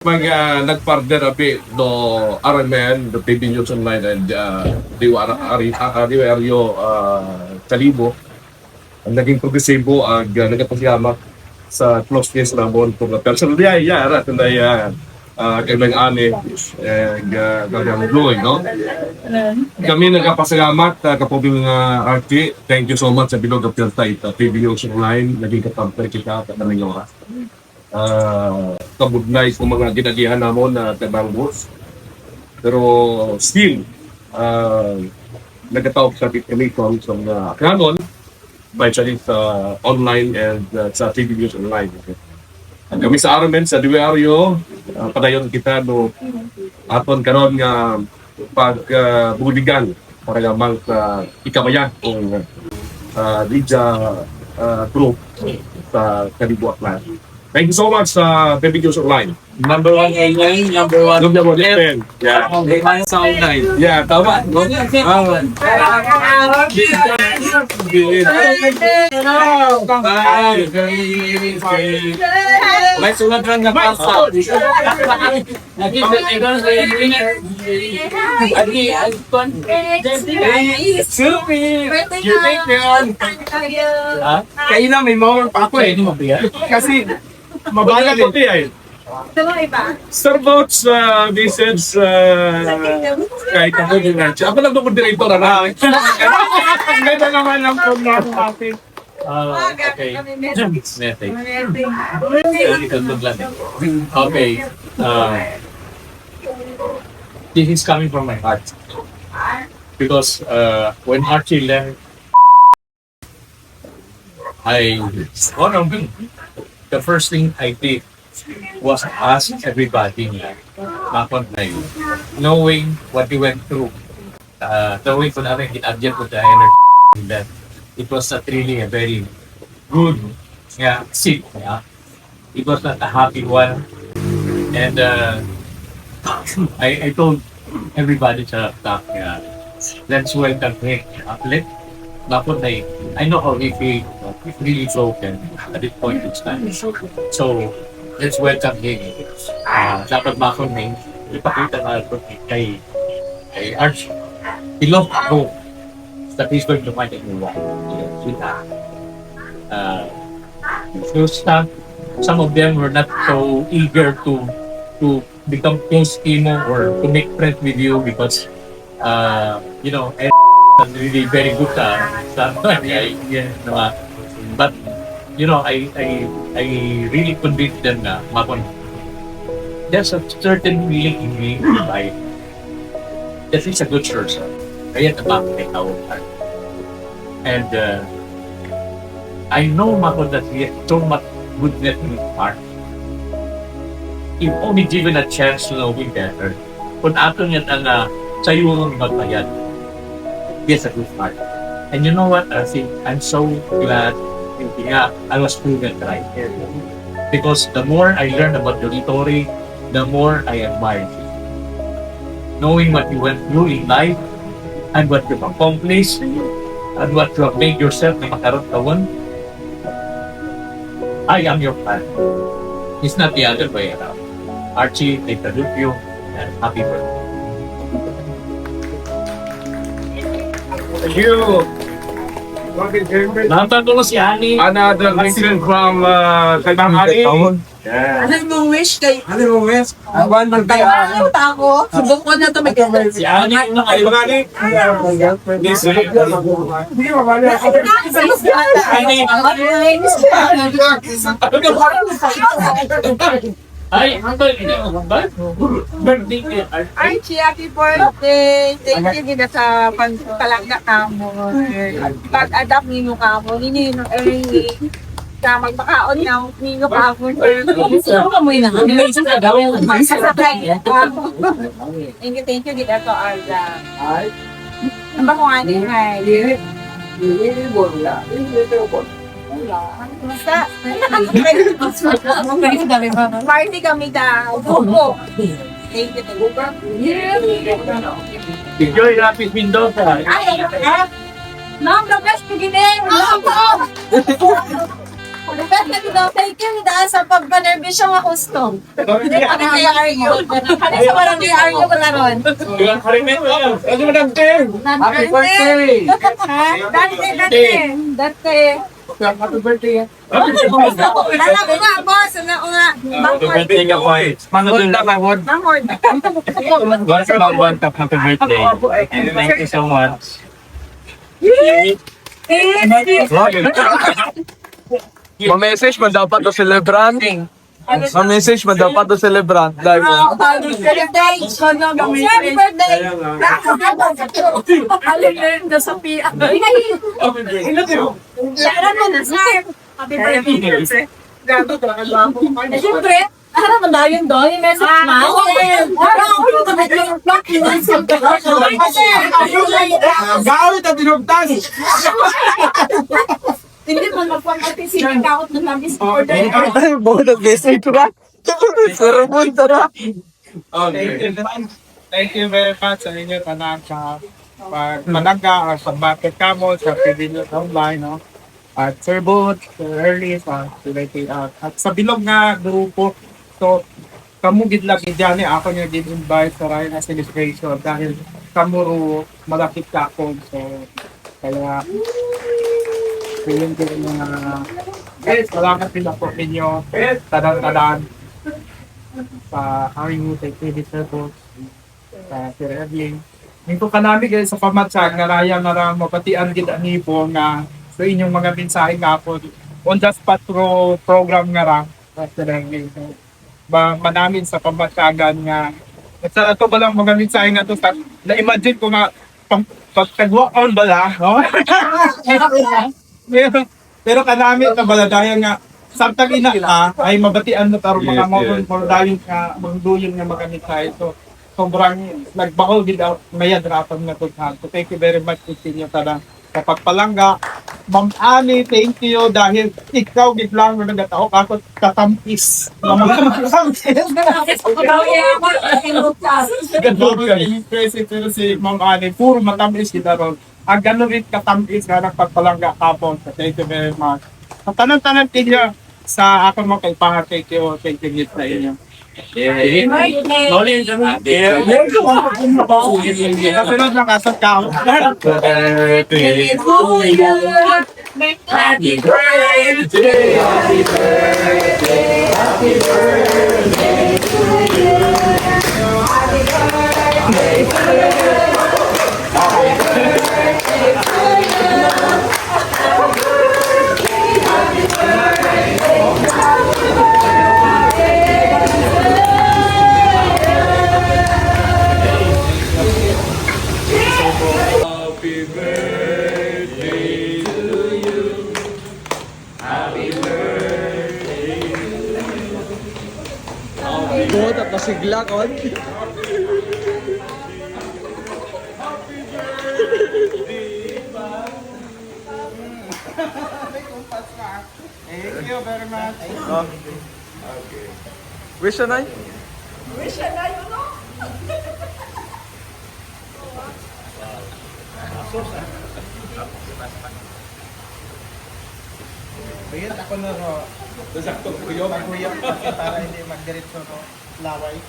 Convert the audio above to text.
Nag-partner a bit no RMN, the PB News Online and Diario Kalibo. Ang naging progresibo ang nagpasalamat sa closeness namon kung personal niya arat na yan kay mga ani gagang Bloy, no? Kami nagpasalamat kapag mga RT. Thank you so much sa bilog of your site, PB News Online. Naging katamper kita katanang oras. Kabudlay kung mga ginagihan namon na tabang boss. Pero still, nagkatawag sa kami sa mga kanon by sa online and sa TV News Online. Kami sa RMN, sa Diario, padayon kita no aton karon nga pagbuligan para lamang sa ikabayan kung Lidya group sa Kalibo Atlas. Thank you so much sa PB News Online. Number one online, number one FM. Yeah. sound nine. Yeah, tama. No? May sulat lang na pasta. Kayo na may mawag pa ako eh. Kasi Mabala puti ay. Starbucks message kahit ako din na. Ako lang naman director na. ang ganda naman ang program natin. Okay. Okay. This is coming from my heart. Because when Archie left, the first thing I did was ask everybody, knowing what he went through, knowing kung ano yung ginadyan ko the energy that it was not really a very good seat. It was not a happy one. And I told everybody sa staff, let's welcome him. I know how he feels. He's really broken at this point in time. So, let's welcome him. Dapat makon name, ipakita na kay Arch. He loved home. That he's going to find a new one. So some of them were not so eager to become close to you or to make friends with you because, really very good but I really convinced them na there's a certain feeling in me by that is a good person kaya tabak our heart and I know that he has so much goodness in his heart. If only given a chance to know him better kung ato niya sa yung magbayad. Yes, a good heart. And you know what? I'm so glad I was proven right. Because the more I learned about Doritori, the more I admire you. Knowing what you went through in life, and what you've accomplished, and what you have made yourself na makaroon, I am your fan. It's not the other way around. Archie, I salute you, and happy birthday. Thank you. Natatanong si Ani. Another lesson from Kang Ani. Yeah. Ano mong wish kay? Ano mo, Wes? Awan man tayo. Ano tako? Subok ko na ito may ganda. Si Ani yung Ay, mga ni. This week. Hindi mo ba niya? Ay, birthday. Archie, happy birthday! Thank you gina sa pagkalangga ka mo. Pag-adapt ninyo ka mo. Ninyo yung early. Sa magpakaon na ninyo ka mo. Sino ka mo yun? Thank you gina to Arda. Ang ba kung ano yung party kami daw. Buko. Thank you. Enjoy Rapid Mendoza. Ay, no, the best beginning. Thank you dahil sa pagpanerbisyo nga husto. Hindi pa rin kaya aryo. Kani sa walang kaya aryo ko na ron. Happy birthday! Dati. Happy birthday! Alam ko nga, boss. Alam ko nga. birthday ka, boy. Manod na manod. Mahord. Once a month, happy birthday. And thank you so much. Ma-message man dapat to celebrant. Ma-message man dapat to celebrant. Live mo. Happy birthday! Happy birthday! Alin na sa piya. Kailan mo na, sir? Happy birthday. Siyempre, harap ang dayon doon, yung message na. Gawit at dinugtas! Hindi mo magpapatisikin ka ako ng nabis order. Buhat at message ba? Sarapon, tara. Thank you very much sa inyo tanan sa pagmanaga or sa market kamo sa TV News Online, no? At Sir Booth, Sir Early, sa at sa bilog nga grupo. So, kamu gidlag ni ako nyo gid-invite sa Ryan as celebration dahil kamuro malapit ka ako. So, kaya feeling ko yung mga salamat din ako ninyo tadan-tadan sa aming TV Sir Booth, sa Sir Early. Nito kanami guys sa pamatsag na raya nga lang mapatian gid ani po nga sa inyong mga mensahe nga po on the spot program nga ra sa Early. So, manamin sa pamatsagan nga sa ato ba lang mga mensahe nga to sa na-imagine ko nga pagtagwa on bala, no? pero kanami na baladayan nga samtang ina ay mabatian na taro mga mga dayon nga magduyon nga mga mensahe. So sobrang nagbakol gid mayad rapam na tughan. So thank you very much sa inyo tada sa pagpalangga. Ma'am Ani, thank you dahil ikaw gid lang nga nagataok ako katampis. Pero si Ma'am Ani, puro matamis gid ron. Ang ganun rin katampis nga nagpagpalangga kapon. So thank you very much. Sa tanan-tanan kinyo sa ako mga kaipahan, thank you gid sa inyo. Kasunod ng kasat ka. Happy birthday! Happy birthday! Happy birthday to you! Happy birthday to you! Happy birthday to you! Happy birthday! Happy Buhat at nasigla kon. Thank you very much. Wish na nay? Ayun, ako na ro. Dasakto ko yun. Mag-uyap para hindi mag-diretso no. Laway.